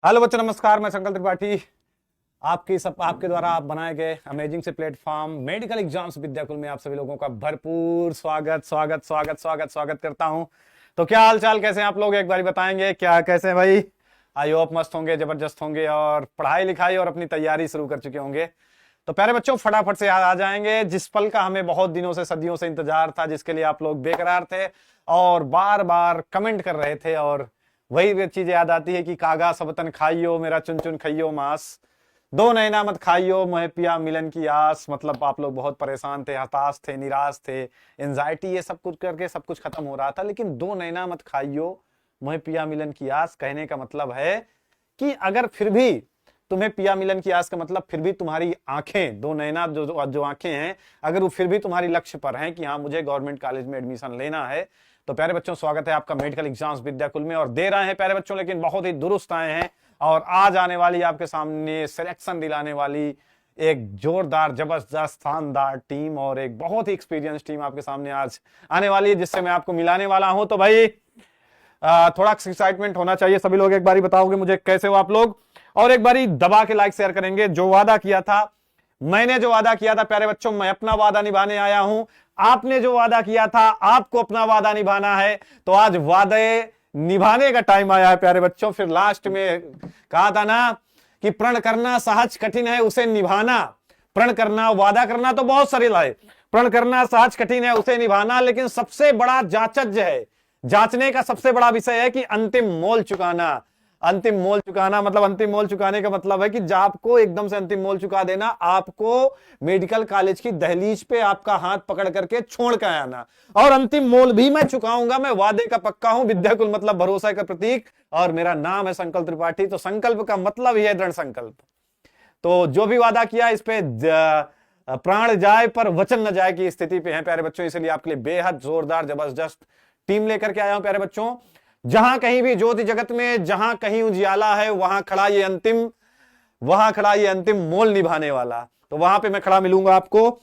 Hello बच्चों, नमस्कार। मैं संकल्प त्रिपाठी आपके द्वारा आप बनाए गए अमेजिंग से प्लेटफॉर्म मेडिकल एग्जाम्स विद्याकुल में आप सभी लोगों का भरपूर स्वागत स्वागत स्वागत स्वागत स्वागत करता हूं। तो क्या हाल चाल, कैसे हैं आप लोग? एक बार बताएंगे क्या कैसे हैं भाई? आई होप मस्त होंगे, जबरदस्त होंगे और पढ़ाई लिखाई और अपनी तैयारी शुरू कर चुके होंगे। तो प्यारे बच्चों, फटाफट से आ जाएंगे जिस पल का हमें बहुत दिनों से, सदियों से इंतजार था, जिसके लिए आप लोग बेकरार थे और बार बार कमेंट कर रहे थे। और वही चीज याद आती है कि कागा सबतन खाइयो मेरा चुन चुन खइयो मांस, दो नैना मत खाइयो मोहे पिया मिलन की आस। मतलब आप लोग बहुत परेशान थे, हताश थे, निराश थे, एंजाइटी, ये सब कुछ करके सब कुछ खत्म हो रहा था। लेकिन दो नैना मत खाइयो मोहे पिया मिलन की आस कहने का मतलब है कि अगर फिर भी तुम्हें पिया मिलन की आस का मतलब फिर भी तुम्हारी आंखें, दो नैना जो आंखें हैं, अगर वो फिर भी तुम्हारी लक्ष्य पर हैं कि हाँ मुझे गवर्नमेंट कॉलेज में एडमिशन लेना है, तो प्यारे बच्चों स्वागत है आपका मेडिकल एग्जाम्स विद्याकुल में। और दे रहे हैं प्यारे बच्चों, लेकिन बहुत ही दुरुस्त आए हैं। और आज आने वाली आपके सामने सिलेक्शन दिलाने वाली एक जोरदार जबरदस्त शानदार टीम और एक बहुत ही एक्सपीरियंस टीम आपके सामने आज आने वाली है, जिससे मैं आपको मिलाने वाला हूं। तो भाई थोड़ा एक्साइटमेंट होना चाहिए। सभी लोग एक बारी बताओगे मुझे कैसे हो आप लोग, और एक बारी दबा के लाइक शेयर करेंगे। जो वादा किया था, मैंने जो वादा किया था प्यारे बच्चों, मैं अपना वादा निभाने आया हूं। आपने जो वादा किया था, आपको अपना वादा निभाना है। तो आज वादे निभाने का टाइम आया है प्यारे बच्चों। फिर लास्ट में कहा था ना कि प्रण करना सहज कठिन है, उसे निभाना। प्रण करना, वादा करना तो बहुत सरल है, प्रण करना सहज कठिन है, उसे निभाना लेकिन सबसे बड़ा जांचज है। जांचने का सबसे बड़ा विषय है कि अंतिम मोल चुकाना। अंतिम मोल चुकाना मतलब, अंतिम मोल चुकाने का मतलब है कि जब आपको एकदम से अंतिम मोल चुका देना, आपको मेडिकल कॉलेज की दहलीज पे आपका हाथ पकड़ करके छोड़ कर आना। और अंतिम मोल भी मैं चुकाऊंगा, मैं वादे का पक्का हूं। विद्याकुल मतलब भरोसा का प्रतीक, और मेरा नाम है संकल्प त्रिपाठी। तो संकल्प का मतलब ही है दृढ़ संकल्प। तो जो भी वादा किया इस पे प्राण जाए पर वचन न जाए की स्थिति पे है प्यारे बच्चों। इसलिए आपके लिए बेहद जोरदार जबरदस्त टीम लेकर के आया हूं प्यारे बच्चों। जहां कहीं भी ज्योति जगत में, जहां कहीं उजियाला है, वहां खड़ा ये अंतिम मोल निभाने वाला। तो वहां पे मैं खड़ा मिलूंगा आपको।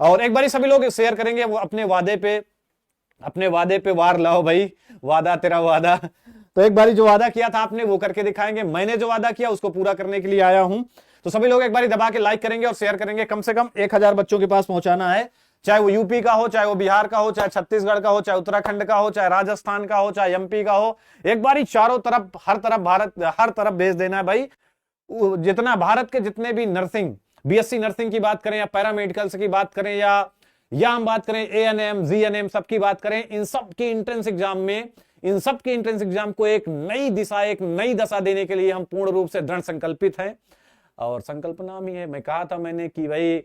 और एक बारी सभी लोग शेयर करेंगे वो अपने वादे पे वार लाओ भाई, वादा तेरा वादा। तो एक बारी जो वादा किया था आपने, वो करके दिखाएंगे। मैंने जो वादा किया उसको पूरा करने के लिए आया हूं। तो सभी लोग एक बारी दबा के लाइक करेंगे और शेयर करेंगे। कम से कम 1000 बच्चों के पास पहुंचाना है, चाहे वो यूपी का हो, चाहे वो बिहार का हो, चाहे छत्तीसगढ़ का हो, चाहे उत्तराखंड का हो, चाहे राजस्थान का हो, चाहे एमपी का हो। एक बारी चारों तरफ, हर तरफ भारत, हर तरफ भेज देना है भाई। जितना भारत के जितने भी नर्सिंग, बीएससी नर्सिंग की बात करें या पैरामेडिकल्स की बात करें या हम बात करें एएनएम, जीएनएम, सबकी बात करें, इन सब के एंट्रेंस एग्जाम को एक नई दिशा, एक नई दशा देने के लिए हम पूर्ण रूप से दृढ़ संकल्पित हैं। और संकल्प नाम ही है। मैं कहा था मैंने कि भाई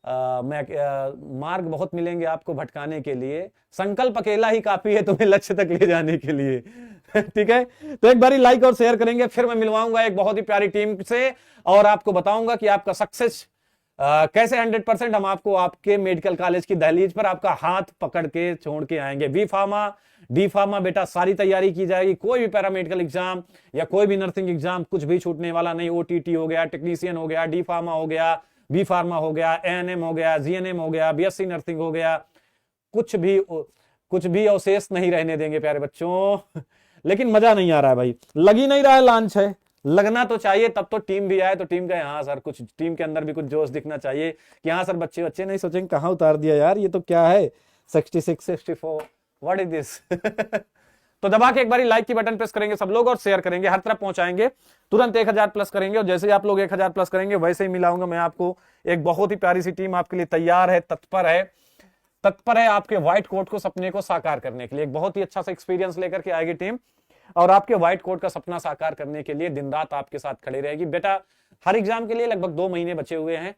मार्ग बहुत मिलेंगे आपको भटकाने के लिए, संकल्प अकेला ही काफी है तुम्हें लक्ष्य तक ले जाने के लिए। ठीक है, तो एक बारी लाइक और शेयर करेंगे। फिर मैं मिलवाऊंगा एक बहुत ही प्यारी टीम से और आपको बताऊंगा कि आपका सक्सेस कैसे 100% हम आपको आपके मेडिकल कॉलेज की दहलीज पर आपका हाथ पकड़ के छोड़ के आएंगे। बी फार्मा, डी फार्मा बेटा सारी तैयारी की जाएगी। कोई भी पैरामेडिकल एग्जाम या कोई भी नर्सिंग एग्जाम कुछ भी छूटने वाला नहीं। ओटीटी हो गया, टेक्नीशियन हो गया, डी फार्मा हो गया, बी फार्मा हो गया, एएनएम हो गया, जीएनएम हो गया, बीएससी नर्सिंग हो गया, कुछ भी अवशेष नहीं रहने देंगे प्यारे बच्चों। लेकिन मजा नहीं आ रहा है भाई, लग ही नहीं रहा है लॉन्च है। लगना तो चाहिए, तब तो टीम भी आए तो टीम का हाँ सर, कुछ टीम के अंदर भी कुछ जोश दिखना चाहिए कि हाँ सर, बच्चे नहीं सोचेंगे कहाँ उतार दिया यार, ये तो क्या है 66 64 व्हाट इज दिस। तो दबा के एक बारी लाइक की बटन प्रेस करेंगे सब लोग और शेयर करेंगे, हर तरफ पहुंचाएंगे। तुरंत 1000 प्लस करेंगे और जैसे ही आप लोग 1000 प्लस करेंगे वैसे ही मिलाऊंगा मैं आपको एक बहुत ही प्यारी सी टीम आपके लिए तैयार है, तत्पर है आपके व्हाइट कोट को, सपने को साकार करने के लिए। एक बहुत ही अच्छा सा एक्सपीरियंस लेकर के आएगी टीम और आपके व्हाइट कोट का सपना साकार करने के लिए दिन रात आपके साथ खड़ी रहेगी। बेटा हर एग्जाम के लिए लगभग 2 महीने बचे हुए हैं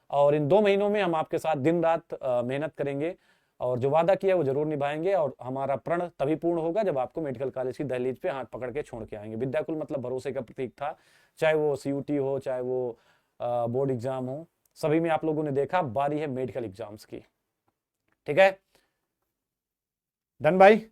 और इन 2 महीनों में हम आपके साथ दिन रात मेहनत करेंगे और जो वादा किया वो जरूर निभाएंगे। और हमारा प्रण तभी पूर्ण होगा जब आपको मेडिकल कॉलेज की दहलीज पे हाथ पकड़ के छोड़ के आएंगे। विद्याकुल मतलब भरोसे का प्रतीक था, चाहे वो सीयूटी हो, चाहे वो बोर्ड एग्जाम हो, सभी में आप लोगों ने देखा। बारी है मेडिकल एग्जाम्स की, ठीक है डन भाई।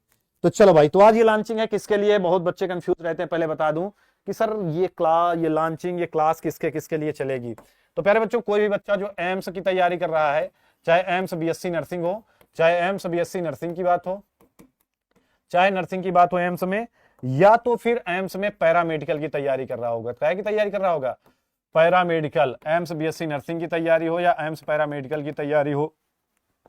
तो चलो भाई, तो आज ये लॉन्चिंग है किसके लिए? बहुत बच्चे कंफ्यूज रहते हैं, पहले बता दूं कि सर ये लॉन्चिंग, ये क्लास किसके लिए चलेगी। तो प्यारे बच्चों, कोई भी बच्चा जो एम्स की तैयारी कर रहा है, चाहे एम्स बीएससी नर्सिंग हो, चाहे एम्स बीएससी नर्सिंग की बात हो, चाहे नर्सिंग की बात हो एम्स में, या तो फिर एम्स में पैरामेडिकल की तैयारी कर रहा होगा। क्या की तैयारी कर रहा होगा? पैरामेडिकल, एम्स बीएससी नर्सिंग की तैयारी हो या एम्स पैरामेडिकल की तैयारी हो,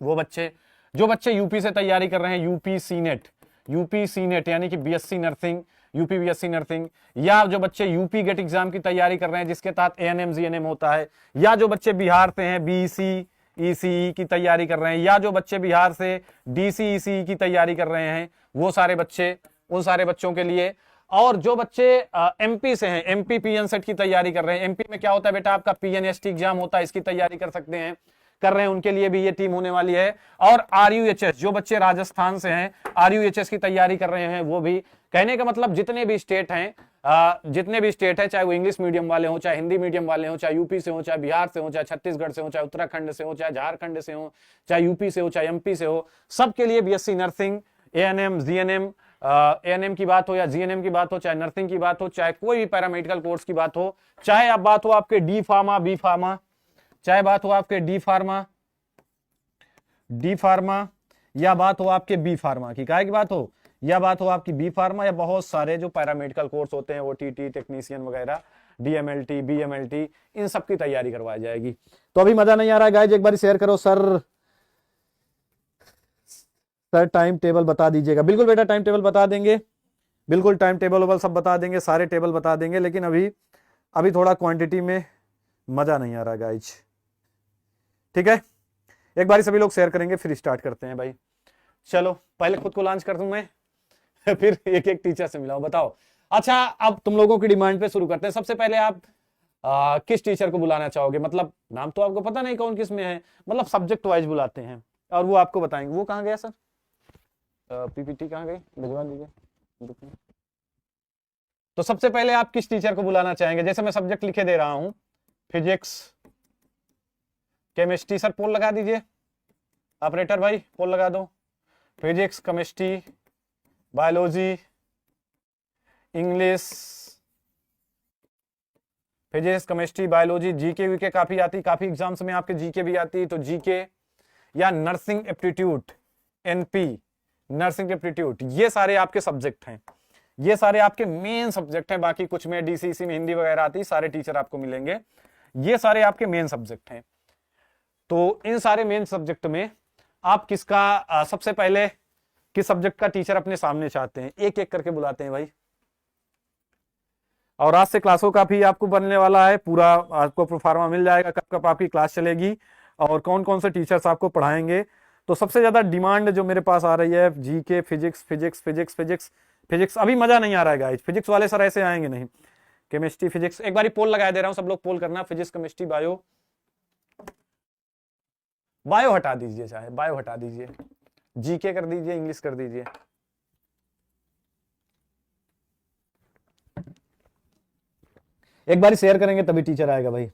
वो बच्चे, जो बच्चे यूपी से तैयारी कर रहे हैं, यूपी सीनेट यानी कि BSc nursing, UP BSc nursing, या जो बच्चे यूपी गेट एग्जाम की तैयारी कर रहे हैं जिसके तहत एएनएम जीएनएम होता है, या जो बच्चे बिहार से हैं बीसी ईसीई की तैयारी कर रहे हैं, या जो बच्चे बिहार से डीसीईसी की तैयारी कर रहे हैं, वो सारे बच्चे, उन सारे बच्चों के लिए। और जो बच्चे एमपी से हैं, एमपी पीएनसेट की तैयारी कर रहे हैं, एमपी में क्या होता है बेटा आपका पीएनएसटी एग्जाम होता है, इसकी तैयारी कर सकते हैं, कर रहे हैं, उनके लिए भी ये टीम होने वाली है। और आरयूएचएस, जो बच्चे राजस्थान से हैं आरयूएचएस की तैयारी कर रहे हैं, वो भी, कहने का मतलब जितने भी स्टेट हैं, चाहे वो इंग्लिश मीडियम वाले हो, चाहे हिंदी मीडियम वाले हो, चाहे यूपी से हो, चाहे बिहार से हो, चाहे छत्तीसगढ़ से हो, चाहे उत्तराखंड से हो, चाहे झारखंड से हो, चाहे यूपी से हो, चाहे एमपी से हो, सबके लिए BSc nursing, ANM GNM, ANM की बात हो या जीएनएम की बात हो, चाहे नर्सिंग की बात हो, चाहे कोई भी पैरामेडिकल कोर्स की बात हो, चाहे अब बात हो आपके डी फार्मा बी फार्मा, चाहे बात हो आपके डी फार्मा या बात हो आपके बी फार्मा की, क्या की बात हो, या बात हो आपकी बी फार्मा, या बहुत सारे जो पैरामेडिकल कोर्स होते हैं, ओटीटी टेक्नीशियन वगैरह, डीएमएलटी बीएमएलटी, इन सब की तैयारी करवाई जाएगी। तो अभी मजा नहीं आ रहा है गाइस, एक बार शेयर करो सर टाइम टेबल बता दीजिएगा। बिल्कुल बेटा टाइम टेबल बता देंगे, बिल्कुल टाइम टेबल सब बता देंगे, सारे टेबल बता देंगे, लेकिन अभी थोड़ा क्वांटिटी में मजा नहीं आ रहा गाइज, ठीक है। एक बार सभी लोग शेयर करेंगे फिर स्टार्ट करते हैं भाई। चलो पहले खुद को लॉन्च कर दूं मैं फिर एक एक टीचर से मिलाऊं, बताओ। अच्छा अब तुम लोगों की डिमांड पे शुरू करते हैं। सबसे पहले आप किस टीचर को बुलाना चाहोगे? मतलब नाम तो आपको पता नहीं कौन किस में है, मतलब सब्जेक्ट वाइज बुलाते हैं और वो आपको बताएंगे। वो कहाँ गया सर? पीपीटी कहाँ गई? भिजवा दीजिए। तो सबसे पहले आप किस टीचर को बुलाना चाहेंगे? जैसे मैं सब्जेक्ट लिखे दे रहा हूं, फिजिक्स, केमिस्ट्री, सर पोल लगा दीजिए, ऑपरेटर भाई पोल लगा दो। Physics, chemistry, biology, English, physics, chemistry, biology, GK वीके काफी आती, काफी एग्जाम्स में आपके जीके भी आती, तो जीके, या nursing aptitude, NP nursing aptitude, ये सारे आपके सब्जेक्ट हैं, ये सारे आपके मेन सब्जेक्ट हैं। बाकी कुछ में डीसीसी में हिंदी वगैरह आती, सारे टीचर आपको मिलेंगे, ये सारे आपके मेन सब्जेक्ट हैं। तो इन सारे मेन सब्जेक्ट में आप किसका सबसे पहले किस सब्जेक्ट का टीचर अपने सामने चाहते हैं? एक एक करके बुलाते हैं भाई। और आज से क्लासों का भी आपको बनने वाला है, पूरा आपको प्रोफार्मा मिल जाएगा, कब कब आपकी क्लास चलेगी और कौन कौन से टीचर्स आपको पढ़ाएंगे। तो सबसे ज्यादा डिमांड जो मेरे पास आ रही है, GK, physics, physics, physics, physics, physics. अभी मजा नहीं आ रहा है गाइस, फिजिक्स वाले सर ऐसे आएंगे नहीं। केमिस्ट्री, फिजिक्स, एक बार पोल लगा दे रहा हूं, सब लोग पोल करना। फिजिक्स, केमिस्ट्री, बायो, बायो हटा दीजिए, चाहे बायो हटा दीजिए, जीके कर दीजिए, इंग्लिश कर दीजिए। एक बार शेयर करेंगे तभी टीचर आएगा भाई,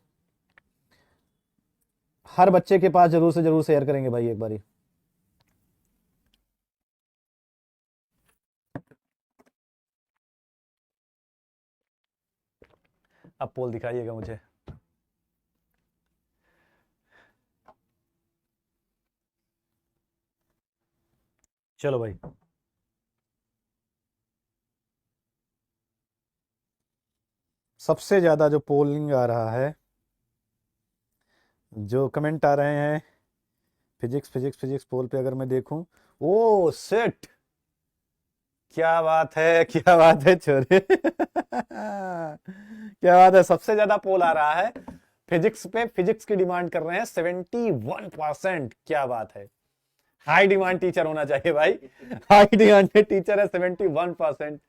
हर बच्चे के पास जरूर से जरूर शेयर करेंगे भाई एक बारी। अब पोल दिखाइएगा मुझे। चलो भाई, सबसे ज्यादा जो पोलिंग आ रहा है, जो कमेंट आ रहे हैं, फिजिक्स फिजिक्स फिजिक्स पोल पे अगर मैं देखूं, ओ सेट, क्या बात है, क्या बात है छोरे क्या बात है, सबसे ज्यादा पोल आ रहा है फिजिक्स पे। फिजिक्स की डिमांड कर रहे हैं 71%, क्या बात है। हाई डिमांड टीचर होना चाहिए भाई, हाई डिमांड टीचर है 71%।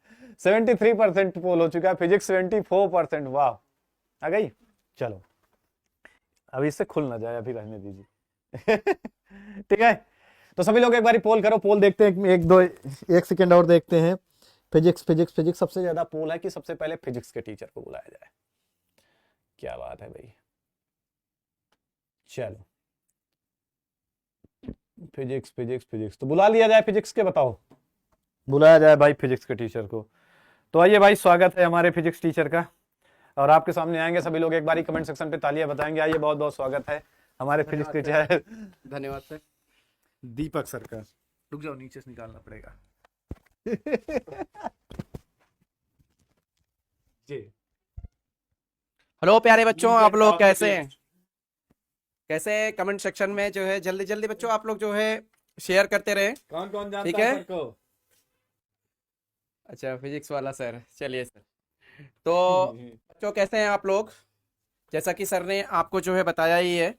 73% पोल हो चुका है, फिजिक्स 74%, वाह आ गई। चलो अभी इससे खुल ना जाए, अभी रहने दीजिए ठीक है। तो सभी लोग एक बार पोल करो, पोल देखते हैं, एक सेकेंड और देखते हैं। फिजिक्स फिजिक्स फिजिक्स, सबसे ज्यादा पोल है कि सबसे पहले फिजिक्स के टीचर को बुलाया जाए। क्या बात है भाई, चलो फिजिक्स फिजिक्स फिजिक्स तो बुला लिया जाए, फिजिक्स के बताओ, बुलाया जाए भाई फिजिक्स के टीचर को। तो आइए भाई, स्वागत है हमारे फिजिक्स टीचर का, और आपके सामने आएंगे सभी लोग। एक बारी कमेंट सेक्शन पे तालियां बताएंगे। आइए, बहुत बहुत स्वागत है हमारे फिजिक्स टीचर। धन्यवाद सर। दीपक सर का। रुक जाओ, नीचे से निकालना पड़ेगा जी। हेलो प्यारे बच्चों, Please आप get लोग off the कैसे हैं? page. कैसे हैं? कमेंट सेक्शन में जो है जल्दी जल्दी बच्चों आप लोग जो है शेयर करते रहे। कौन कौन ठीक जानता है है। सर को? अच्छा, फिजिक्स वाला सर, चलिए सर। तो बच्चों कैसे हैं आप लोग? जैसा कि सर ने आपको जो है बताया ही है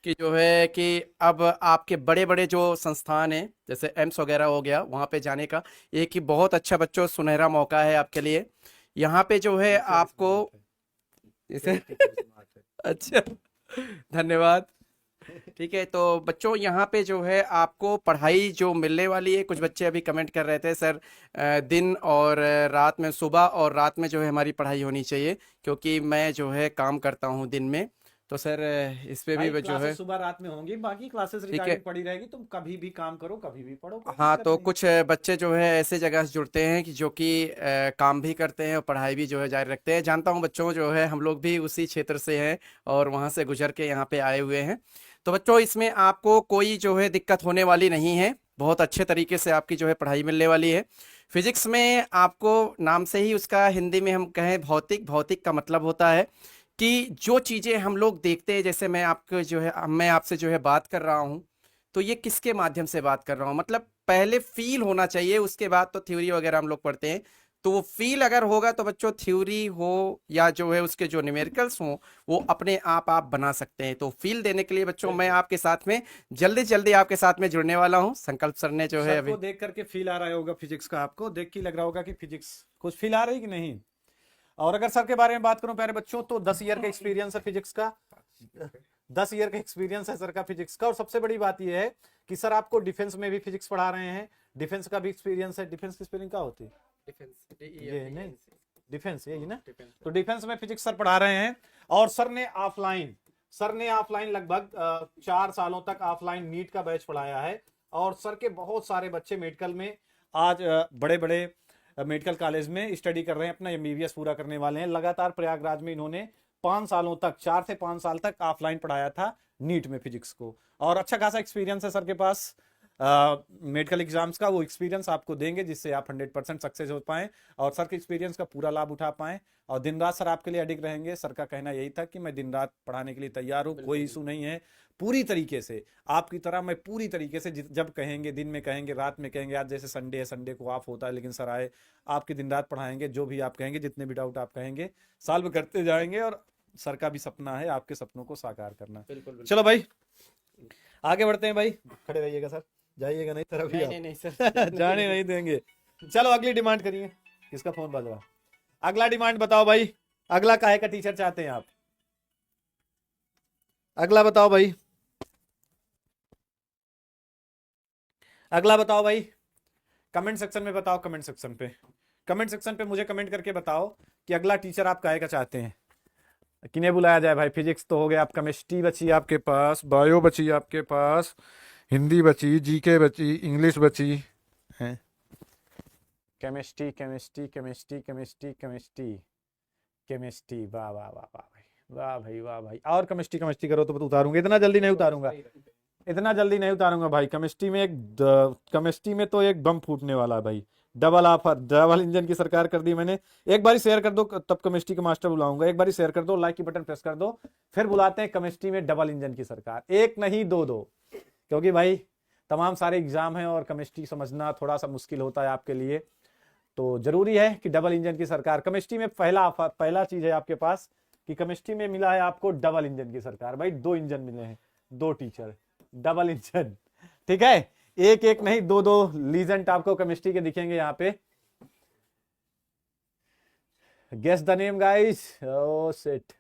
कि जो है कि अब आपके बड़े बड़े जो संस्थान हैं जैसे एम्स वगैरह हो गया, वहाँ पे जाने का एक ही बहुत अच्छा बच्चों सुनहरा मौका है आपके लिए। यहाँ पे जो है आपको इसे अच्छा, धन्यवाद। ठीक है, तो बच्चों यहाँ पे जो है आपको पढ़ाई जो मिलने वाली है, कुछ बच्चे अभी कमेंट कर रहे थे सर दिन और रात में, सुबह और रात में जो है हमारी पढ़ाई होनी चाहिए, क्योंकि मैं जो है काम करता हूँ दिन में। तो सर इस पे भाई भी जो है क्लासेस सुबह रात में होंगी, बाकी क्लासेस ठीक है। रिकॉर्डिंग पड़ी रहेगी, तुम कभी भी काम करो, कभी भी पढ़ो, कोई हाँ, दिक्कत तो नहीं। कुछ बच्चे जो है ऐसे जगह से जुड़ते हैं कि जो कि काम भी करते हैं और पढ़ाई भी जो है जारी रखते हैं। जानता हूँ बच्चों, जो है हम लोग भी उसी क्षेत्र से हैं और वहाँ से गुजर के यहाँ पे आए हुए हैं। तो बच्चों इसमें आपको कोई जो है दिक्कत होने वाली नहीं है, बहुत अच्छे तरीके से आपकी जो है पढ़ाई मिलने वाली है। फिजिक्स में आपको नाम से ही उसका हिंदी में हम कहें भौतिक, भौतिक का मतलब होता है कि जो चीज़ें हम लोग देखते हैं, जैसे मैं आपको जो है मैं आपसे जो है बात कर रहा हूँ, तो ये किसके माध्यम से बात कर रहा हूँ, मतलब पहले फील होना चाहिए, उसके बाद तो थ्योरी वगैरह हम लोग पढ़ते हैं। तो वो फील अगर होगा तो बच्चों थ्योरी हो या जो है उसके जो न्यूमेरिकल्स हो वो अपने आप बना सकते हैं। तो फील देने के लिए बच्चों मैं आपके साथ में जल्दी जल्दी आपके साथ में जुड़ने वाला हूँ। संकल्प सर ने जो है सर अभी को देख करके फील आ रहा होगा फिजिक्स का, आपको देख के लग रहा होगा कि फिजिक्स कुछ फील आ रही है कि नहीं। और अगर सर के बारे में बात करूं प्यारे बच्चों, तो 10 ईयर का एक्सपीरियंस है फिजिक्स का। 10 ईयर का एक्सपीरियंस है सर का फिजिक्स का। और सबसे बड़ी बात यह है कि सर आपको डिफेंस में भी फिजिक्स पढ़ा रहे हैं, डिफेंस का भी एक्सपीरियंस है। डिफेंस की स्पेलिंग क्या होती है? ये नहीं, डिफेंस यही ना। तो डिफेंस में फिजिक्स सर पढ़ा रहे हैं। और सर ने ऑफलाइन लगभग 4 सालों तक ऑफलाइन नीट का बैच पढ़ाया है। और सर के बहुत सारे बच्चे मेडिकल में आज बड़े बड़े मेडिकल कॉलेज में स्टडी कर रहे हैं, अपना एमबीबीएस पूरा करने वाले हैं। लगातार प्रयागराज में इन्होंने 5 सालों तक, 4 से 5 साल तक ऑफलाइन पढ़ाया था नीट में फिजिक्स को। और अच्छा खासा एक्सपीरियंस है सर के पास मेडिकल एग्जाम्स का। वो एक्सपीरियंस आपको देंगे जिससे आप 100% सक्सेस हो पाएं और सर के एक्सपीरियंस का पूरा लाभ उठा पाएं। और दिन रात सर आपके लिए अडिग रहेंगे। सर का कहना यही था कि मैं दिन रात पढ़ाने के लिए तैयार हूँ, कोई इशू नहीं है। पूरी तरीके से आपकी तरह मैं पूरी तरीके से जब कहेंगे, दिन में कहेंगे, रात में कहेंगे, आज जैसे संडे है, संडे को ऑफ होता है, लेकिन सर आए आपके दिन रात पढ़ाएंगे। जो भी आप कहेंगे, जितने भी डाउट आप कहेंगे, सॉल्व करते जाएंगे। और सर का भी सपना है आपके सपनों को साकार करना। चलो भाई आगे बढ़ते हैं। भाई खड़े रहिएगा सर, जाइएगा नहीं तरफ ही, नहीं नहीं सर जाने नहीं देंगे। चलो अगली डिमांड करिए। किसका फोन बज रहा? अगला डिमांड बताओ भाई, अगला काहे का टीचर चाहते हैं आप? अगला बताओ भाई, अगला बताओ भाई। कमेंट सेक्शन में बताओ, कमेंट सेक्शन पे मुझे कमेंट करके बताओ कि अगला टीचर आप काहे का चाहते हैं, किन्हें बुलाया जाए। भाई फिजिक्स तो हो गया, आप केमिस्ट्री बची आपके पास, बायो बची आपके पास, हिंदी बची, जीके बची, इंग्लिश बची है। Chemistry chemistry chemistry chemistry chemistry chemistry, वाह वाह वाह वाह भाई, वाह भाई वाह भाई। और केमिस्ट्री केमिस्ट्री करो तो उतारूंगा, इतना जल्दी नहीं उतारूंगा, इतना जल्दी नहीं उतारूंगा भाई। केमिस्ट्री में तो एक बम फूटने वाला है भाई। डबल ऑफर, डबल इंजन की सरकार कर दी मैंने। एक बारी शेयर कर दो, तब केमिस्ट्री के मास्टर बुलाऊंगा। एक बारी शेयर कर दो, लाइक की बटन प्रेस कर दो, फिर बुलाते हैं केमिस्ट्री में डबल इंजन की सरकार। एक नहीं दो दो, क्योंकि भाई तमाम सारे एग्जाम हैं और केमिस्ट्री समझना थोड़ा सा मुश्किल होता है आपके लिए। तो जरूरी है कि डबल इंजन की सरकार। केमिस्ट्री में पहला चीज है आपके पास कि केमिस्ट्री में मिला है आपको डबल इंजन की सरकार। भाई 2 इंजन मिले हैं, 2 टीचर, डबल इंजन। ठीक है, एक एक नहीं, 2 2 लीजेंट आपको केमिस्ट्री के दिखेंगे यहाँ पे। Guess the name guys. Oh shit,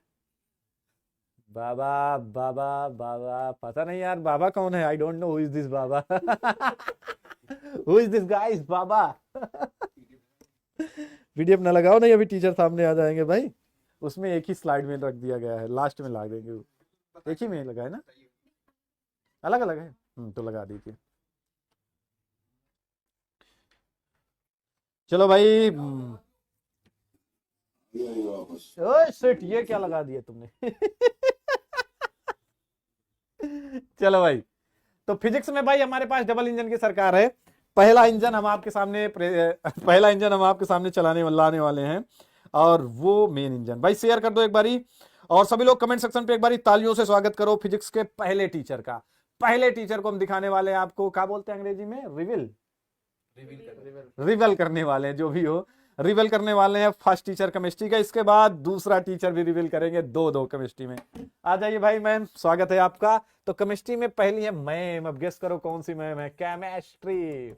बाबा बाबा बाबा, पता नहीं यार बाबा कौन है। I don't know who is this बाबा। हु इज दिस गाइस बाबा? वीडियो अपना लगाओ, नहीं अभी टीचर सामने आ जाएंगे भाई। उसमें एक ही स्लाइड में रख दिया गया है, लास्ट में ला देंगे। एक ही में लगा है ना, अलग अलग है? तो लगा दीजिए। चलो भाई। ओए शिट, ये क्या लगा दिया तुमने? चलो भाई, तो फिजिक्स में भाई हमारे पास डबल इंजन की सरकार है। पहला इंजन हम आपके सामने चलाने लाने वाले हैं। और वो मेन इंजन। भाई शेयर कर दो एक बारी, और सभी लोग कमेंट सेक्शन पे एक बारी तालियों से स्वागत करो फिजिक्स के पहले टीचर का। पहले टीचर को हम दिखाने वाले हैं आपको, क्या बोलते हैं अंग्रेजी में, रिवील करने वाले हैं, जो भी हो रिवील करने वाले हैं फर्स्ट टीचर केमिस्ट्री का। इसके बाद दूसरा टीचर भी रिवील करेंगे, दो केमिस्ट्री में। आ जाइए भाई मैम, स्वागत है आपका। तो केमिस्ट्री में पहली है मैम, अब गेस करो कौन सी मैम है, केमिस्ट्री।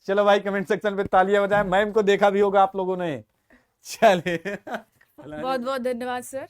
चलो भाई कमेंट सेक्शन पे तालियां बजाएं, मैम को देखा भी होगा आप लोगों ने। चलिए बहुत बहुत धन्यवाद sir.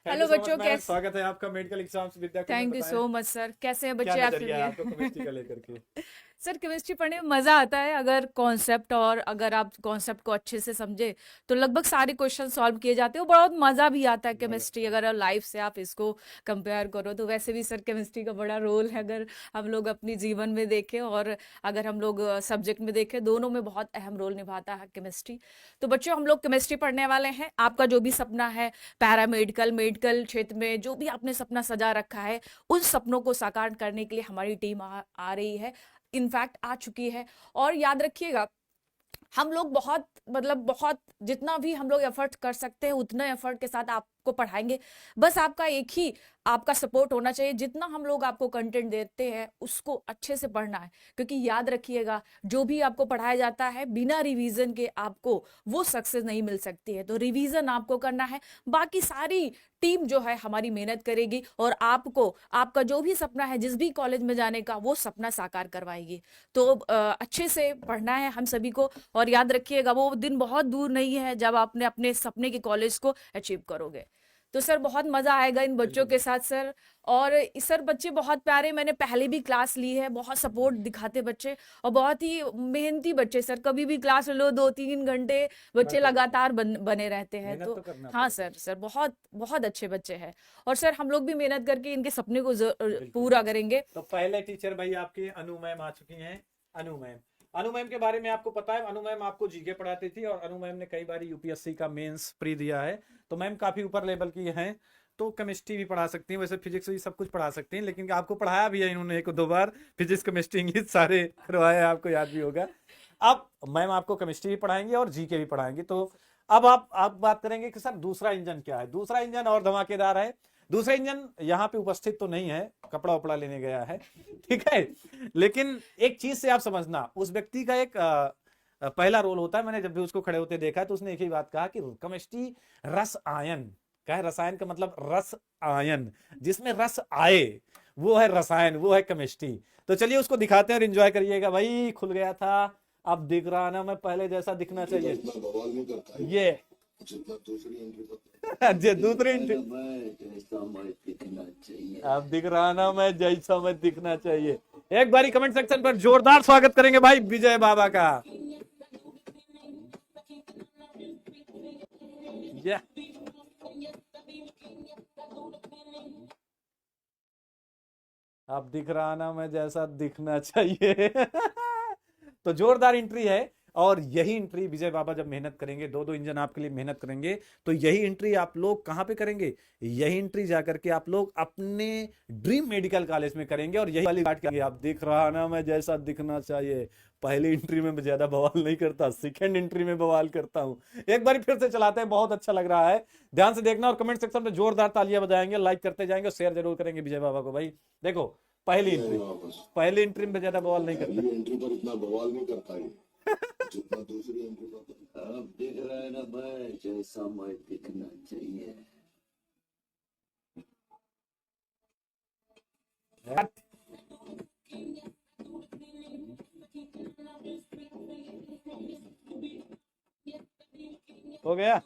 Thank hello you so much, बच्चों, ma'am। कैसे? स्वागत है आपका medical exams Vidya. Thank you so much sir. कैसे हैं बच्चे क्या आप नजरिया है सभी? आपको केमिस्ट्री का लेकर के? सर केमिस्ट्री पढ़ने में मजा आता है अगर कॉन्सेप्ट, और अगर आप कॉन्सेप्ट को अच्छे से समझे तो लगभग सारे क्वेश्चन सॉल्व किए जाते हैं। बहुत मजा भी आता है केमिस्ट्री, अगर लाइफ से आप इसको कंपेयर करो तो। वैसे भी सर केमिस्ट्री का बड़ा रोल है, अगर हम लोग अपनी जीवन में देखें और अगर हम लोग सब्जेक्ट में देखें, दोनों में बहुत अहम रोल निभाता है केमिस्ट्री। तो बच्चों हम लोग केमिस्ट्री पढ़ने वाले हैं। आपका जो भी सपना है पैरामेडिकल, मेडिकल क्षेत्र में जो भी आपने सपना सजा रखा है, उन सपनों को साकार करने के लिए हमारी टीम आ रही है, इनफैक्ट आ चुकी है। और याद रखिएगा, हम लोग बहुत जितना भी हम लोग एफर्ट कर सकते हैं उतना एफर्ट के साथ आपको पढ़ाएंगे। बस आपका एक ही आपका सपोर्ट होना चाहिए। जितना हम लोग आपको कंटेंट देते हैं उसको अच्छे से पढ़ना है, क्योंकि याद रखिएगा जो भी आपको पढ़ाया जाता है बिना रिवीजन के आपको वो सक्सेस नहीं मिल सकती है। तो रिवीजन आपको करना है, बाकी सारी टीम जो है हमारी मेहनत करेगी और आपको आपका जो भी सपना है जिस भी कॉलेज में जाने का, वो सपना साकार करवाएगी। तो अच्छे से पढ़ना है हम सभी को, और याद रखिएगा वो दिन बहुत दूर नहीं है जब आपने अपने सपने के कॉलेज को अचीव करोगे। तो सर बहुत मजा आएगा इन बच्चों के साथ सर। और सर बच्चे बहुत प्यारे, मैंने पहले भी क्लास ली है, बहुत सपोर्ट दिखाते बच्चे और बहुत ही मेहनती बच्चे सर। कभी भी क्लास लो 2-3 घंटे बच्चे लगातार बने रहते हैं। मेहनत तो तो करना हाँ पड़ेगा। सर बहुत बहुत अच्छे बच्चे हैं, और सर हम लोग भी मेहनत करके इनके सपने को पूरा करेंगे। तो पहले टीचर भाई आपकी अनु मैम आ चुकी हैं। अनु मैम के बारे में आपको पता है, अनु मैम आपको जीके पढ़ाती थी और अनु मैम ने कई बार यूपीएससी का मेंस प्री दिया है। तो मैम काफी ऊपर लेवल की हैं, तो केमिस्ट्री भी पढ़ा सकती हैं, वैसे फिजिक्स भी सब कुछ पढ़ा सकती हैं, लेकिन आपको पढ़ाया भी है इन्होंने 1-2 बार, फिजिक्स केमिस्ट्री इंग्लिश सारे करवाया, आपको याद भी होगा। अब मैम आपको केमिस्ट्री भी पढ़ाएंगे और जीके भी पढ़ाएंगे। तो अब आप बात करेंगे कि सर दूसरा इंजन क्या है। दूसरा इंजन और धमाकेदार है। दूसरा इंजन यहाँ पे उपस्थित तो नहीं है, कपड़ा उपड़ा लेने गया है, ठीक है। लेकिन एक चीज से आप समझना, उस व्यक्ति का एक पहला रोल होता है। मैंने जब भी उसको खड़े होते देखा तो उसने एक ही बात कहा कि केमिस्ट्री रस आयन का है। रसायन का मतलब रस आयन, जिसमें रस आए वो है रसायन, वो है केमिस्ट्री। तो चलिए उसको दिखाते हैं और एंजॉय करिएगा। भाई खुल गया था, अब दिख रहा ना, मैं पहले जैसा दिखना चाहिए ये दूसरी एंट्री अब दिख रहा ना मैं जैसा मैं दिखना चाहिए। एक बारी कमेंट सेक्शन पर जोरदार स्वागत करेंगे भाई विजय बाबा का। अब दिख रहा ना मैं जैसा दिखना चाहिए। तो जोरदार एंट्री है, और यही एंट्री विजय बाबा जब मेहनत करेंगे, 2-2 इंजन आपके लिए मेहनत करेंगे, तो यही एंट्री आप लोग कहां पे करेंगे, यही एंट्री जाकर के आप लोग अपने ड्रीम मेडिकल कॉलेज में करेंगे। और यही वाली बात करेंगे, आप दिख रहा ना मैं जैसा दिखना चाहिए। पहली एंट्री में मैं ज्यादा बवाल नहीं करता, सेकंड एंट्री में बवाल करता हूं। एक बार फिर से चलाते हैं, बहुत अच्छा लग रहा है, ध्यान से देखना और कमेंट सेक्शन में जोरदार तालियां बजाएंगे, लाइक करते जाएंगे और शेयर जरूर करेंगे विजय बाबा को। भाई देखो पहली एंट्री में ज्यादा बवाल नहीं करता, एंट्री पर इतना बवाल नहीं करता है जितना दूसरी एंट्री पर। अब दिख रहा है ना मैं जैसा मैं दिखना चाहिए। हो गया।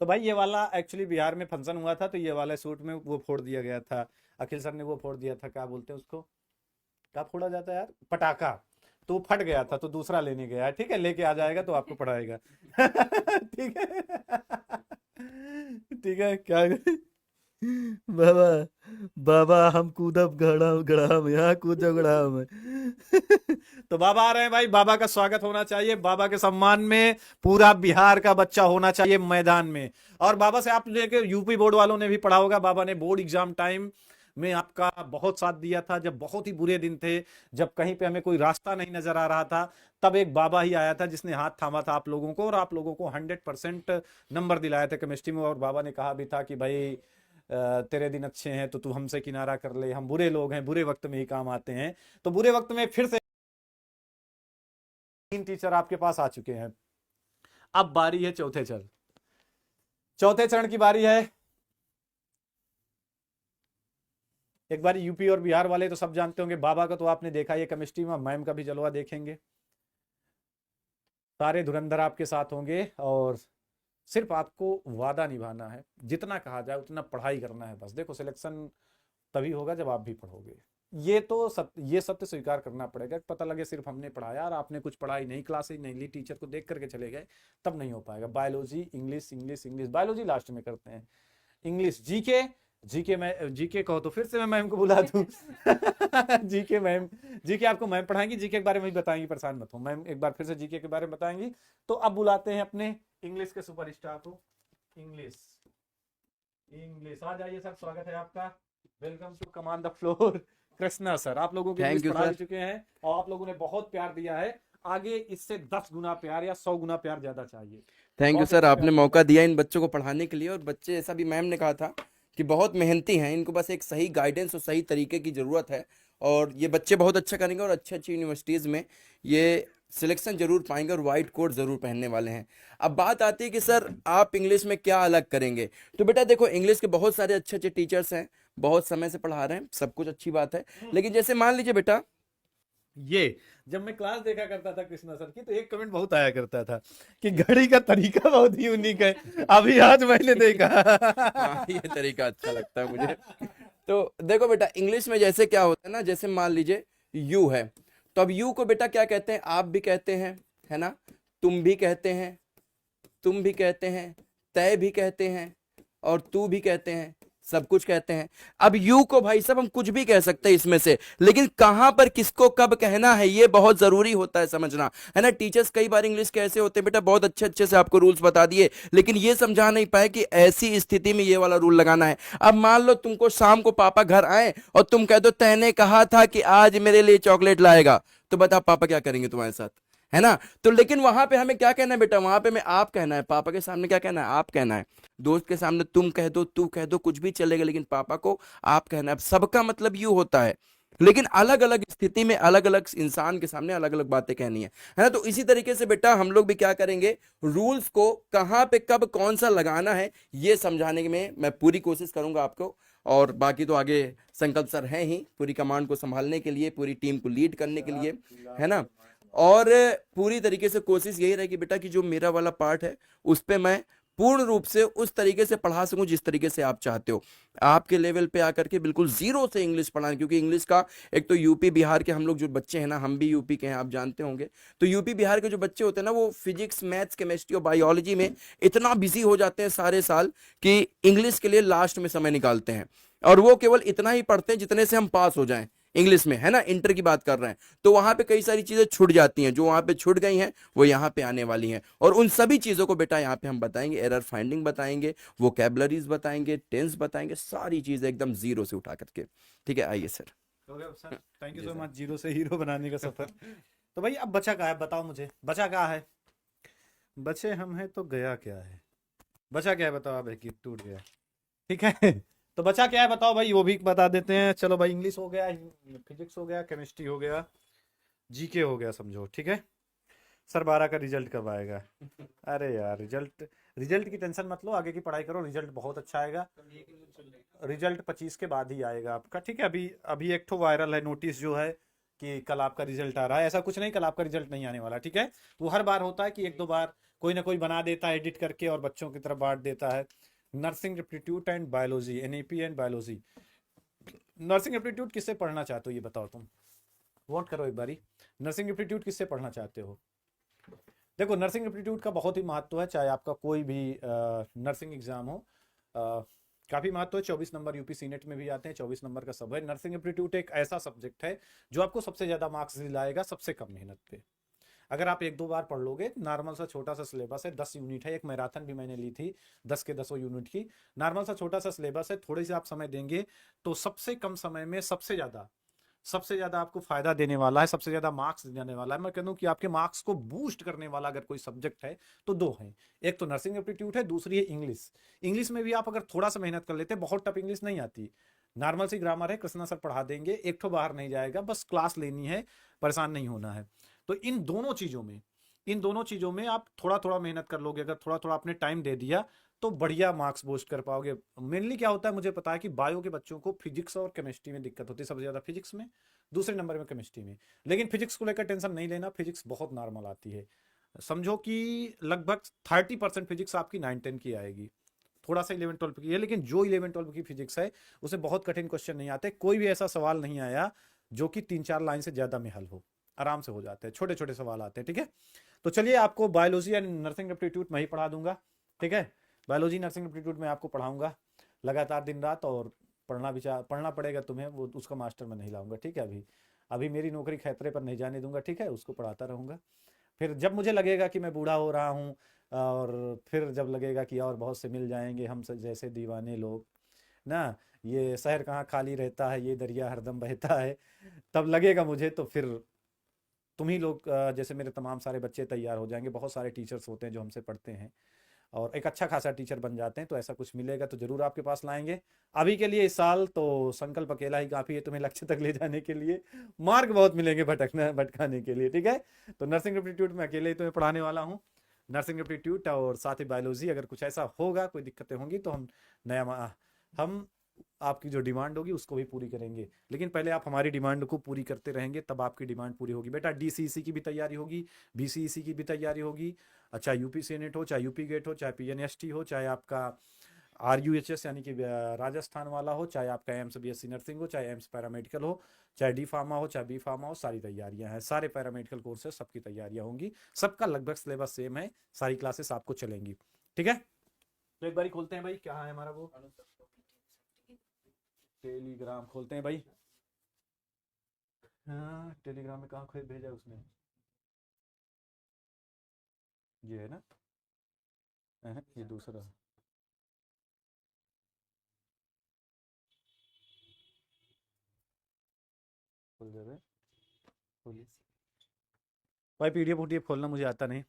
तो भाई ये वाला एक्चुअली बिहार में फंक्शन हुआ था, तो ये वाला सूट में वो फोड़ दिया गया था, अखिल सर ने वो फोड़ दिया था, क्या बोलते हैं उसको, क्या फोड़ा जाता है यार, पटाखा। तो फट गया था, तो दूसरा लेने गया है, ठीक है, लेके आ जाएगा तो आपको पढ़ाएगा। ठीक है, ठीक है। क्या बाबा बाबा हम कूदब गड़ाम यहाँ कूदब गड़ाम। तो बाबा आ रहे हैं भाई, बाबा का स्वागत होना चाहिए, बाबा के सम्मान में पूरा बिहार का बच्चा होना चाहिए मैदान में। और बाबा से आप लेके यूपी बोर्ड वालों ने भी पढ़ा होगा, बाबा ने बोर्ड एग्जाम टाइम में आपका बहुत साथ दिया था, जब बहुत ही बुरे दिन थे, जब कहीं पे हमें कोई रास्ता नहीं नजर आ रहा था, तब एक बाबा ही आया था जिसने हाथ थामा था आप लोगों को और आप लोगों को 100% नंबर दिलाया था केमिस्ट्री में। और बाबा ने कहा भी था कि भाई तेरे दिन अच्छे हैं तो तू हमसे किनारा कर ले, हम बुरे लोग हैं, बुरे वक्त में ही काम आते हैं। तो बुरे वक्त में फिर से 3 टीचर आपके पास आ चुके हैं। अब बारी है चौथे चरण की बारी है। एक बार यूपी और बिहार वाले तो सब जानते होंगे, बाबा का तो आपने देखा ही है केमिस्ट्री में, मैम का भी जलवा देखेंगे। सारे धुरंधर आपके साथ होंगे और सिर्फ आपको वादा निभाना है, जितना कहा जाए उतना पढ़ाई करना है बस। देखो सिलेक्शन तभी होगा जब आप भी पढ़ोगे, ये सत्य स्वीकार करना पड़ेगा। पता लगे सिर्फ हमने पढ़ाया और आपने कुछ पढ़ाई नहीं, क्लासेज नहीं ली, टीचर को देख करके चले गए, तब नहीं हो पाएगा। बायोलॉजी, इंग्लिश, बायोलॉजी लास्ट में करते हैं, इंग्लिश, जीके कहो तो फिर से मैं मैम को बुला दूं। जीके आपको मैम पढ़ाएंगी, जीके के बारे में भी बताएंगी, परेशान मत हो, मैम एक बार फिर से जीके के बारे में बताएंगी। तो अब बुलाते हैं अपने इंग्लिश के सुपरस्टार को। इंग्लिश आ जाइए सर, स्वागत है आपका, welcome to command the floor. Krishna sir, आप लोगों के Thank इंग्लिश you, पढ़ा sir. चुके हैं और आप लोगों ने बहुत प्यार दिया है, आगे इससे 10 गुना प्यार या 100 गुना प्यार ज्यादा चाहिए। थैंक यू बहुत सर, अच्छा आपने प्यार मौका दिया इन बच्चों को पढ़ाने के लिए। और बच्चे, ऐसा भी मैम ने कहा था कि बहुत मेहनती हैं, इनको बस एक सही गाइडेंस और सही तरीके की ज़रूरत है। और ये बच्चे बहुत अच्छा करेंगे और अच्छी अच्छी यूनिवर्सिटीज़ में ये सिलेक्शन जरूर पाएंगे और वाइट कोट जरूर पहनने वाले हैं। अब बात आती है कि सर आप इंग्लिश में क्या अलग करेंगे। तो बेटा देखो, इंग्लिश के बहुत सारे अच्छे अच्छे टीचर्स हैं, बहुत समय से पढ़ा रहे हैं, सब कुछ अच्छी बात है। लेकिन जैसे मान लीजिए बेटा, ये जब मैं क्लास देखा करता था कृष्णा सर की, तो एक कमेंट बहुत आया करता था कि घड़ी का तरीका बहुत ही यूनिक है, अभी आज मैंने देखा। हाँ ये तरीका अच्छा लगता है मुझे। तो देखो बेटा, इंग्लिश में जैसे क्या होता है ना, जैसे मान लीजिए यू है, तो अब यू को बेटा क्या कहते हैं, आप भी कहते हैं, है ना, तुम भी कहते हैं, तुम भी कहते हैं, तय भी कहते हैं, और तू भी कहते हैं, सब कुछ कहते हैं। अब यू को भाई साहब हम कुछ भी कह सकते हैं इसमें से, लेकिन कहां पर किसको कब कहना है ये बहुत जरूरी होता है समझना, है ना। टीचर्स कई बार इंग्लिश कैसे होते हैं बेटा, बहुत अच्छे अच्छे से आपको रूल्स बता दिए, लेकिन ये समझा नहीं पाए कि ऐसी स्थिति में ये वाला रूल लगाना है। अब मान लो तुमको शाम को पापा घर आए और तुम कह दो तैने कहा था कि आज मेरे लिए चॉकलेट लाएगा, तो बता पापा क्या करेंगे तुम्हारे साथ, है ना। तो लेकिन वहां पे हमें क्या कहना है बेटा, वहां पे हमें आप कहना है, पापा के सामने क्या कहना है, आप कहना है। दोस्त के सामने तुम कह दो, तू कह दो, कुछ भी चलेगा, लेकिन पापा को आप कहना है। सबका मतलब यू होता है, लेकिन अलग अलग स्थिति में अलग अलग इंसान के सामने अलग अलग बातें कहनी है ना। तो इसी तरीके से बेटा हम लोग भी क्या करेंगे, रूल्स को कहां पे कब कौन सा लगाना है ये समझाने में मैं पूरी कोशिश करूंगा आपको। और बाकी तो आगे संकल्प सर हैं ही पूरी कमांड को संभालने के लिए, पूरी टीम को लीड करने के लिए, है ना। और पूरी तरीके से कोशिश यही रहेगी बेटा कि जो मेरा वाला पार्ट है उस पे मैं पूर्ण रूप से उस तरीके से पढ़ा सकूं जिस तरीके से आप चाहते हो। आपके लेवल पे आकर के बिल्कुल जीरो से इंग्लिश पढ़ाना, क्योंकि इंग्लिश का एक तो यूपी बिहार के हम लोग जो बच्चे हैं ना, हम भी यूपी के हैं आप जानते होंगे, तो यूपी बिहार के जो बच्चे होते हैं ना, वो फिजिक्स, मैथ्स, केमिस्ट्री और बायोलॉजी में इतना बिजी हो जाते हैं सारे साल कि इंग्लिश के लिए लास्ट में समय निकालते हैं। और वो केवल इतना ही पढ़ते हैं जितने से हम पास हो जाएं इंग्लिश में, है ना, इंटर की बात कर रहे हैं। तो वहां पे कई सारी चीजें छूट जाती हैं, जो वहां पे छूट गई हैं वो यहाँ पे आने वाली हैं। और उन सभी चीजों को बेटा यहाँ पे हम बताएंगे, एरर फाइंडिंग बताएंगे, वोकैबुलरीज बताएंगे, टेंस बताएंगे, सारी चीजें एकदम जीरो से उठा करके। ठीक है, आइए sir. Thank you so much, zero से हीरो बनाने का सफर। तो भाई अब बचा क्या है, बताओ मुझे, बचा क्या है। बचे हम हैं तो गया क्या है, बचा क्या है बताओ। आप कि टूट गया, ठीक है। तो बचा क्या है बताओ भाई, वो भी बता देते हैं। चलो भाई, इंग्लिश हो गया, फिजिक्स हो गया, केमिस्ट्री हो गया, जीके हो गया, समझो, ठीक है। सर 12 का रिजल्ट कब आएगा। अरे यार, रिजल्ट की टेंशन मत लो, आगे की पढ़ाई करो, रिजल्ट बहुत अच्छा आएगा। रिजल्ट 25 के बाद ही आएगा आपका, ठीक है। अभी एक तो वायरल है नोटिस जो है कि कल आपका रिजल्ट आ रहा है, ऐसा कुछ नहीं, कल आपका रिजल्ट नहीं आने वाला, ठीक है। वो हर बार होता है कि 1-2 बार कोई ना कोई बना देता है एडिट करके और बच्चों की तरफ बांट देता है। Nursing aptitude and biology, NAP and biology. Nursing aptitude किससे पढ़ना चाहते हो ये बताओ तुम, वोट करो एक बारी। नर्सिंग एप्टीट्यूड किससे पढ़ना चाहते हो। देखो, नर्सिंग एप्टीट्यूड का बहुत ही महत्व है, चाहे आपका कोई भी नर्सिंग एग्जाम हो, काफी महत्व है। 24 नंबर यूपी सीनेट में भी आते हैं, 24 नंबर का सब है। नर्सिंग एप्टीट्यूड एक ऐसा सब्जेक्ट है जो आपको सबसे ज्यादा मार्क्स दिलाएगा सबसे कम मेहनत पे। अगर आप 1-2 बार पढ़ लोगे, नॉर्मल सा छोटा सा सिलेबस है, 10 यूनिट है, एक मैराथन भी मैंने ली थी 10 के 10 यूनिट की। नॉर्मल सा छोटा सा सिलेबस है, थोड़ी सी आप समय देंगे तो सबसे कम समय में सबसे ज्यादा आपको फायदा देने वाला है, सबसे ज्यादा मार्क्स देने वाला है। मैं कहता हूं कि आपके मार्क्स को बूस्ट करने वाला अगर कोई सब्जेक्ट है तो 2 हैं। एक तो नर्सिंग एप्टीट्यूड है, दूसरी है इंग्लिश। इंग्लिश में भी आप अगर थोड़ा सा मेहनत कर लेते हैं, बहुत टफ इंग्लिश नहीं आती, नॉर्मल सी ग्रामर है, कृष्णा सर पढ़ा देंगे, एक तो बाहर नहीं जाएगा, बस क्लास लेनी है, परेशान नहीं होना है। तो इन दोनों चीजों में आप थोड़ा थोड़ा मेहनत कर लोगे, अगर थोड़ा थोड़ा आपने टाइम दे दिया तो बढ़िया मार्क्स बूस्ट कर पाओगे। मेनली क्या होता है, मुझे पता है कि बायो के बच्चों को फिजिक्स और केमिस्ट्री में दिक्कत होती है, सबसे ज्यादा फिजिक्स में, दूसरे नंबर में केमिस्ट्री में। लेकिन फिजिक्स को लेकर टेंशन नहीं लेना, फिजिक्स बहुत नॉर्मल आती है। समझो कि लगभग 30% फिजिक्स आपकी 9-10 की आएगी, थोड़ा सा 11-12 की है, लेकिन जो 11-12 की फिजिक्स है उसे बहुत कठिन क्वेश्चन नहीं आते। कोई भी ऐसा सवाल नहीं आया जो कि 3-4 लाइन से ज्यादा में हल हो, आराम से हो जाते हैं, छोटे छोटे सवाल आते हैं। ठीक है, तो चलिए आपको बायोलॉजी एंड नर्सिंग एप्टीट्यूड मैं ही पढ़ा दूंगा। ठीक है, बायोलॉजी नर्सिंग एप्टीट्यूड में आपको पढ़ाऊंगा लगातार दिन रात, और पढ़ना पड़ेगा तुम्हें, वो उसका मास्टर मैं नहीं लाऊंगा। ठीक है, अभी मेरी नौकरी खतरे पर नहीं जाने दूंगा। ठीक है, उसको पढ़ाता रहूंगा। फिर जब मुझे लगेगा कि मैं बूढ़ा हो रहा हूँ, और फिर जब लगेगा कि और बहुत से मिल जाएंगे हम जैसे दीवाने लोग ना, ये शहर कहाँ खाली रहता है, ये दरिया हरदम बहता है, तब लगेगा मुझे, तो फिर तुम ही लोग जैसे मेरे तमाम सारे बच्चे तैयार हो जाएंगे। बहुत सारे टीचर्स होते हैं जो हमसे पढ़ते हैं और एक अच्छा खासा टीचर बन जाते हैं, तो ऐसा कुछ मिलेगा तो जरूर आपके पास लाएंगे। अभी के लिए इस साल तो संकल्प अकेला ही काफी है तुम्हें लक्ष्य तक ले जाने के लिए, मार्क बहुत मिलेंगे भटकाने के लिए। ठीक है, तो नर्सिंग एप्टीट्यूड में अकेले ही तुम्हें पढ़ाने वाला हूँ, नर्सिंग एप्टीट्यूड और साथ ही बायोलॉजी। अगर कुछ ऐसा होगा, कोई दिक्कतें होंगी तो हम आपकी जो डिमांड होगी उसको भी पूरी करेंगे, लेकिन पहले आप हमारी डिमांड को पूरी करते रहेंगे, तब आपकी डिमांड पूरी होगी। बेटा DCEC की भी तैयारी होगी, BCEC की भी तैयारी होगी, चाहे UPC नेट हो, चाहे UP गेट हो, चाहे PNST हो, चाहे आपका RUHS यानी कि राजस्थान वाला हो, चाहे आपका एम्स BSc नर्सिंग हो, चाहे एम्स पैरामेडिकल हो, चाहे D फार्मा हो, चाहे B फार्मा हो, सारी तैयारियां हैं, सारे पैरामेडिकल कोर्सेज सबकी तैयारियां होंगी, सबका लगभग सिलेबस सेम है, सारी क्लासेस आपको चलेंगी। ठीक है, तो एक बार खोलते हैं भाई, क्या है हमारा वो टेलीग्राम, खोलते हैं भाई। हाँ, टेलीग्राम में कहाँ भेजा उसने, ये है ना, ये दूसरा, खोल दे रहे, खोलिए भाई। PDF खोलना मुझे आता नहीं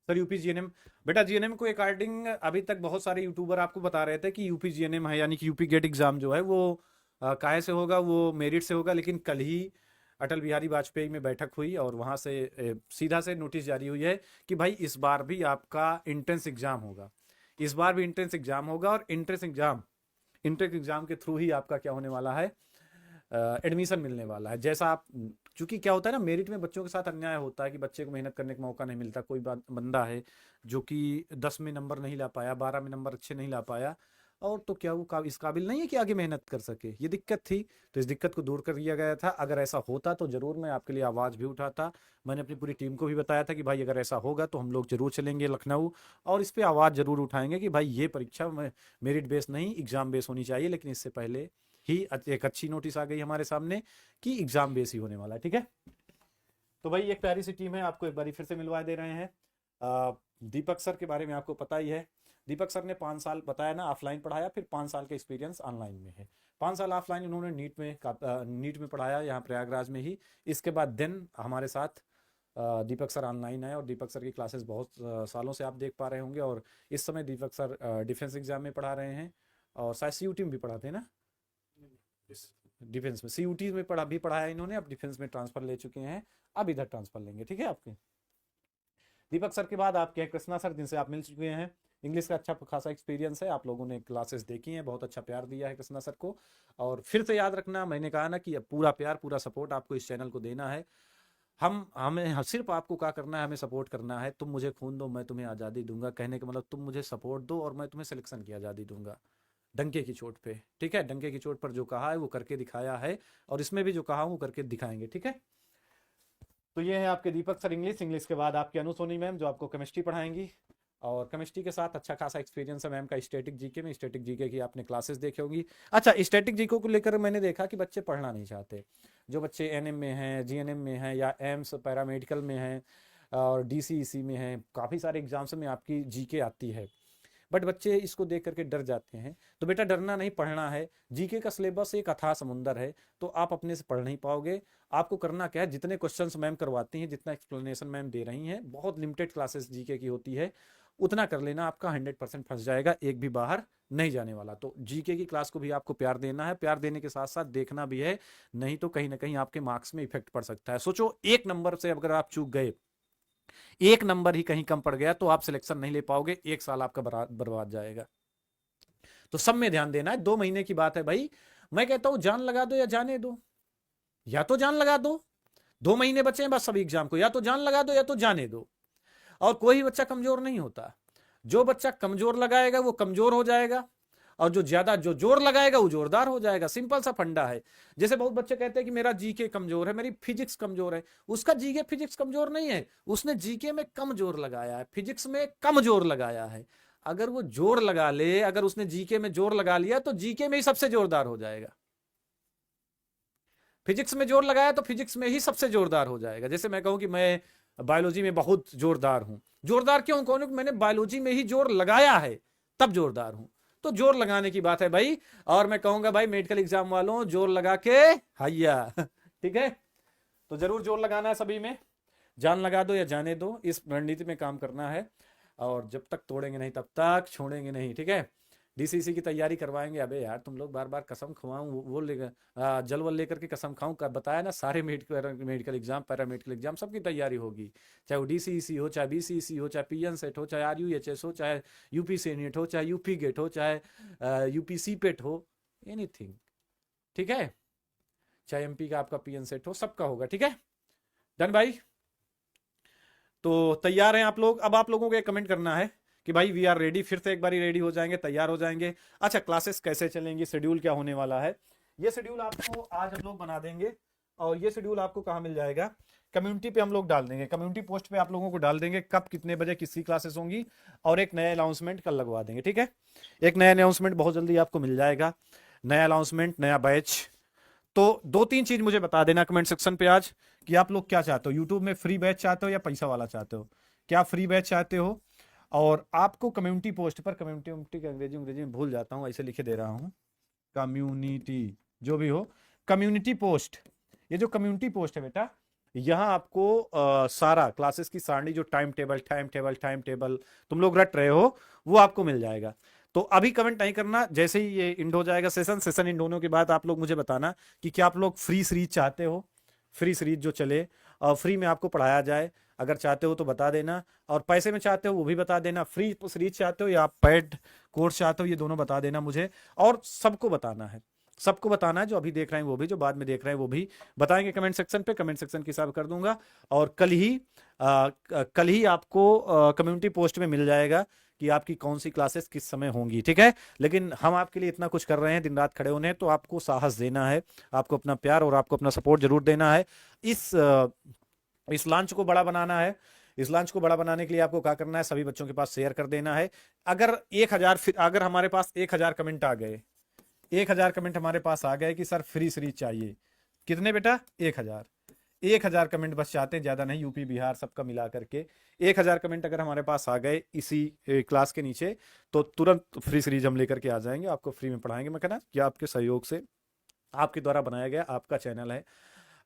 सर। यूपी GNM, बेटा GNM को अकॉर्डिंग अभी तक बहुत सारे यूट्यूबर आपको बता रहे थे कि यूपी GNM है, यानी कि यूपी गेट एग्जाम जो है वो काहे से होगा, वो मेरिट से होगा। लेकिन कल ही अटल बिहारी वाजपेयी में बैठक हुई और वहां से सीधा से नोटिस जारी हुई है कि भाई इस बार भी आपका इंट्रेंस एग्जाम होगा, इस बार भी इंट्रेंस एग्जाम होगा, और इंट्रेंस एग्जाम के थ्रू ही आपका क्या होने वाला है, एडमिशन मिलने वाला है। जैसा आप, क्योंकि क्या होता है ना, मेरिट में बच्चों के साथ अन्याय होता है कि बच्चे को मेहनत करने का मौका नहीं मिलता। कोई बंदा है जो कि 10 में नंबर नहीं ला पाया, 12 में नंबर अच्छे नहीं ला पाया, और तो क्या वो इस काबिल नहीं है कि आगे मेहनत कर सके, ये दिक्कत थी। तो इस दिक्कत को दूर कर दिया गया था। अगर ऐसा होता तो जरूर मैं आपके लिए आवाज़ भी उठाता, मैंने अपनी पूरी टीम को भी बताया था कि भाई अगर ऐसा होगा तो हम लोग जरूर चलेंगे लखनऊ और इस पर आवाज़ जरूर उठाएंगे कि भाई ये परीक्षा मेरिट बेस नहीं, एग्जाम बेस होनी चाहिए। लेकिन इससे पहले ही एक अच्छी नोटिस आ गई हमारे सामने कि एग्जाम बेस ही होने वाला है। ठीक है, तो भाई एक प्यारी सी टीम है, आपको एक बार फिर से मिलवा दे रहे हैं। दीपक सर के बारे में आपको पता ही है। दीपक सर ने 5 साल बताया ना ऑफलाइन पढ़ाया, फिर 5 साल का एक्सपीरियंस ऑनलाइन में है। 5 साल ऑफलाइन उन्होंने नीट में पढ़ाया यहाँ प्रयागराज में ही। इसके बाद देन हमारे साथ दीपक सर ऑनलाइन है, और दीपक सर की क्लासेस बहुत सालों से आप देख पा रहे होंगे। और इस समय दीपक सर डिफेंस एग्जाम में पढ़ा रहे हैं, और शायद CUT में भी पढ़ाते हैं ना, डिफेंस में CUT में पढ़ा है इन्होंने। अब डिफेंस में ट्रांसफर ले चुके हैं, अब इधर ट्रांसफर लेंगे। ठीक है, आपके दीपक सर के बाद आपके कृष्णा सर, जिनसे आप मिल चुके हैं। इंग्लिश का अच्छा खासा एक्सपीरियंस है, आप लोगों ने क्लासेस देखी हैं, बहुत अच्छा प्यार दिया है कृष्णा सर को। और फिर से याद रखना, मैंने कहा ना कि पूरा प्यार पूरा सपोर्ट आपको इस चैनल को देना है। हमें सिर्फ आपको क्या करना है, हमें सपोर्ट करना है। तुम मुझे खून दो, मैं तुम्हें आज़ादी दूंगा, कहने का मतलब तुम मुझे सपोर्ट दो और मैं तुम्हें सिलेक्शन की आज़ादी दूंगा, डंके की चोट पे। ठीक है, डंके की चोट पर जो कहा है वो करके दिखाया है, और इसमें भी जो कहा वो करके दिखाएंगे। ठीक है, तो ये है आपके दीपक सर इंग्लिश के बाद आपकी अनु सोनी मैम जो आपको केमिस्ट्री पढ़ाएंगी, और केमिस्ट्री के साथ अच्छा खासा एक्सपीरियंस है मैम का स्टैटिक जीके में। स्टैटिक जीके की आपने क्लासेस देखी होंगी। अच्छा, स्टैटिक जीके को लेकर मैंने देखा कि बच्चे पढ़ना नहीं चाहते। जो बच्चे NM में हैं, GNM में हैं, या एम्स पैरामेडिकल में हैं, और डीसीईसी में है, काफ़ी सारे एग्जाम्स में आपकी जीके आती है। बट बच्चे इसको देख करके डर जाते हैं। तो बेटा डरना नहीं, पढ़ना है। जीके का सिलेबस एक अथाह समुंदर है, तो आप अपने से पढ़ नहीं पाओगे। आपको करना क्या है, जितने क्वेश्चंस मैम करवाती हैं, जितना एक्सप्लेनेशन मैम दे रही हैं, बहुत लिमिटेड क्लासेस जीके की होती है, उतना कर लेना, आपका 100% फंस जाएगा, एक भी बाहर नहीं जाने वाला। तो जीके की क्लास को भी आपको प्यार देना है, प्यार देने के साथ साथ देखना भी है, नहीं तो कहीं ना कहीं आपके मार्क्स में इफेक्ट पड़ सकता है। सोचो 1 नंबर से अगर आप चूक गए, 1 नंबर ही कहीं कम पड़ गया, तो आप सिलेक्शन नहीं ले पाओगे, 1 साल आपका बर्बाद जाएगा। तो सब में ध्यान देना है। 2 महीने की बात है भाई, मैं कहता हूं जान लगा दो या जाने दो, या तो जान लगा दो, 2 महीने बचे हैं बस सभी एग्जाम को, या तो जान लगा दो या तो जाने दो। और कोई बच्चा कमजोर नहीं होता, जो बच्चा कमजोर लगाएगा वो कमजोर हो जाएगा, और जो जोर लगाएगा वो जोरदार हो जाएगा। सिंपल सा फंडा है। जैसे बहुत बच्चे कहते हैं कि मेरा जीके कमजोर है, मेरी फिजिक्स कमजोर है, उसका जीके फिजिक्स कमजोर नहीं है, उसने जीके में कम जोर लगाया है, फिजिक्स में कम जोर लगाया है। अगर वो जोर लगा ले, अगर उसने जीके में जोर लगा लिया तो जीके में ही सबसे जोरदार हो जाएगा। फिजिक्स में जोर लगाया तो फिजिक्स में ही सबसे जोरदार हो जाएगा। जैसे मैं कहूं कि मैं बायोलॉजी में बहुत जोरदार हूं, जोरदार क्यों कहूं? मैंने बायोलॉजी में ही जोर लगाया है, तब जोरदार हूं। तो जोर लगाने की बात है भाई। और मैं कहूंगा भाई मेडिकल एग्जाम वालों, जोर लगा के हैया ठीक है। तो जरूर जोर लगाना है सभी में, जान लगा दो या जाने दो, इस रणनीति में काम करना है। और जब तक तोड़ेंगे नहीं तब तक छोड़ेंगे नहीं, ठीक है। डीसीसी की तैयारी करवाएंगे। अबे यार तुम लोग बार बार कसम खवाऊं, वो लेकर जलवल लेकर के कसम खाऊं, का बताया ना, सारे मेडिकल एग्जाम, पैरामेडिकल एग्जाम सबकी तैयारी होगी, चाहे वो डीसीसी हो, चाहे बीसीसी हो, चाहे पीएन सेट हो, चाहे आरयूएचएस हो, चाहे यूपी सेनेट हो, चाहे यूपी गेट हो, चाहे यूपी सीपेट हो, एनीथिंग, ठीक है, चाहे एमपी का आपका पीएन सेट हो, सबका होगा, ठीक है। डन भाई, तो तैयार हैं आप लोग? अब आप लोगों को एक कमेंट करना है कि भाई वी आर रेडी, फिर से एक बार रेडी हो जाएंगे, तैयार हो जाएंगे। अच्छा, क्लासेस कैसे चलेंगी, शेड्यूल क्या होने वाला है, ये शेड्यूल आपको आज हम लोग बना देंगे। और ये शेड्यूल आपको कहाँ मिल जाएगा, कम्युनिटी पे हम लोग डाल देंगे, कम्युनिटी पोस्ट पे आप लोगों को डाल देंगे कब कितने बजे किसकी क्लासेस होंगी, और एक नया अनाउंसमेंट कल लगवा देंगे, ठीक है। एक नया अनाउंसमेंट बहुत जल्दी आपको मिल जाएगा, नया अनाउंसमेंट, नया बैच। तो 2-3 चीज मुझे बता देना कमेंट सेक्शन पे आज कि आप लोग क्या चाहते हो, यूट्यूब में फ्री बैच चाहते हो या पैसा वाला चाहते हो, क्या फ्री बैच चाहते हो। और आपको कम्युनिटी पोस्ट पर, कम्युनिटी के अंग्रेजी में भूल जाता हूँ, ऐसे लिखे दे रहा हूँ, कम्युनिटी जो भी हो, कम्युनिटी पोस्ट, ये जो कम्युनिटी पोस्ट है बेटा, यहाँ आपको सारा क्लासेस की सारणी, जो टाइम टेबल तुम लोग रट रहे हो, वो आपको मिल जाएगा। तो अभी कमेंट नहीं करना, जैसे ही ये इंड हो जाएगा सेशन इंड होने के बाद आप लोग मुझे बताना कि क्या आप लोग फ्री सीरीज चाहते हो, फ्री सीरीज जो चले और फ्री में आपको पढ़ाया जाए, अगर चाहते हो तो बता देना। और पैसे में चाहते हो वो भी बता देना, फ्री सीरीज चाहते हो या आप पेड कोर्स चाहते हो, ये दोनों बता देना मुझे। और सबको बताना है, सबको बताना है, जो अभी देख रहे हैं वो भी, जो बाद में देख रहे हैं वो भी बताएंगे कमेंट सेक्शन पे, कमेंट सेक्शन के हिसाब कर दूंगा। और कल ही आपको कम्युनिटी पोस्ट में मिल जाएगा कि आपकी कौन सी क्लासेस किस समय होंगी, ठीक है। लेकिन हम आपके लिए इतना कुछ कर रहे हैं, दिन रात खड़े होने हैं, तो आपको साहस देना है, आपको अपना प्यार और आपको अपना सपोर्ट जरूर देना है। इस लॉन्च को बड़ा बनाना है। इस लॉन्च को बड़ा बनाने के लिए आपको क्या करना है, सभी बच्चों के पास शेयर कर देना है। अगर हमारे पास 1000 कमेंट आ गए, 1000 कमेंट हमारे पास आ गए कि सर फ्री सीरीज चाहिए, कितने बेटा, 1000 कमेंट बस चाहते हैं, ज्यादा नहीं, यूपी बिहार सबका मिला करके 1000 कमेंट अगर हमारे पास आ गए इसी क्लास के नीचे, तो तुरंत फ्री सीरीज हम लेकर के आ जाएंगे, आपको फ्री में पढ़ाएंगे। मैं कहना कि आपके सहयोग से, आपके द्वारा बनाया गया आपका चैनल है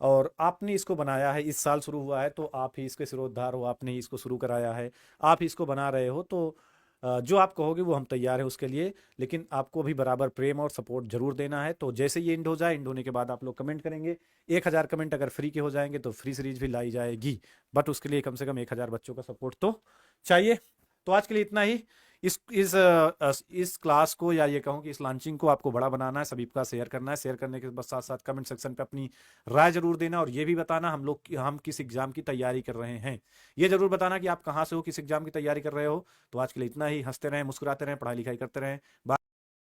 और आपने इसको बनाया है, इस साल शुरू हुआ है तो आप ही इसके सिरोधार हो, आपने ही इसको शुरू कराया है, आप ही इसको बना रहे हो, तो जो आप कहोगे वो हम तैयार हैं उसके लिए। लेकिन आपको भी बराबर प्रेम और सपोर्ट जरूर देना है। तो जैसे ये इंड हो जाए, इंड होने के बाद आप लोग कमेंट करेंगे, 1000 कमेंट अगर फ्री के हो जाएंगे तो फ्री सीरीज भी लाई जाएगी, बट उसके लिए कम से कम 1000 बच्चों का सपोर्ट तो चाहिए। तो आज के लिए इतना ही। इस क्लास को, या ये कहूँ कि इस लॉन्चिंग को आपको बड़ा बनाना है, सभी का शेयर करना है। शेयर करने के साथ साथ कमेंट सेक्शन पे अपनी राय जरूर देना, और ये भी बताना हम किस एग्जाम की तैयारी कर रहे हैं, ये जरूर बताना कि आप कहाँ से हो, किस एग्जाम की तैयारी कर रहे हो। तो आज के लिए इतना ही। हंसते रहें, मुस्कुराते रहें, पढ़ाई लिखाई करते रहें।